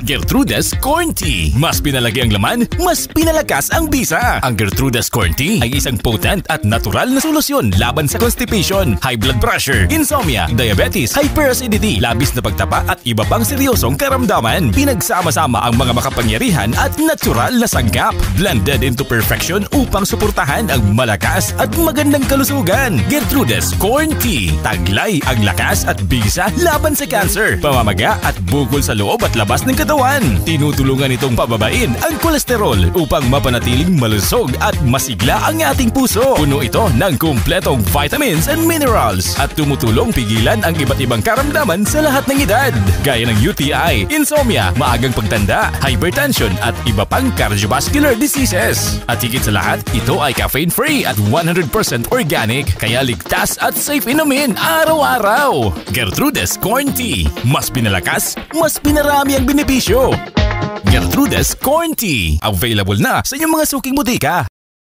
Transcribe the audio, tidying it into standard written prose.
Gertrude's Corn Tea. Mas pinalaki ang laman, mas pinalakas ang bisa. Ang Gertrude's Corn Tea ay isang potent at natural na solusyon laban sa constipation, high blood pressure, insomnia, diabetes, hyperacidity, labis na pagtapa at iba pang seryosong karamdaman. Pinagsama-sama ang mga makapangyarihan at natural na sangkap, blended into perfection upang suportahan ang malakas at magandang kalusugan. Gertrude's Corn Tea. Taglay ang lakas at bisa laban sa cancer, pamamaga at bukol sa loob at labas ng katawan. Tinutulungan itong pababain ang kolesterol upang mapanatiling malusog at masigla ang ating puso. Puno ito ng kumpletong vitamins and minerals at tumutulong pigilan ang iba't ibang karamdaman sa lahat ng edad, gaya ng UTI, insomnia, maagang pagtanda, hypertension at iba pang cardiovascular diseases. At higit sa lahat, ito ay caffeine-free at 100% organic, kaya ligtas at safe inumin araw-araw. Gertrude's Corn Tea. Mas pinalakas, mas pinarami ang benepisyo. Gertrude's Corn Tea. Available na sa inyong mga suking butika.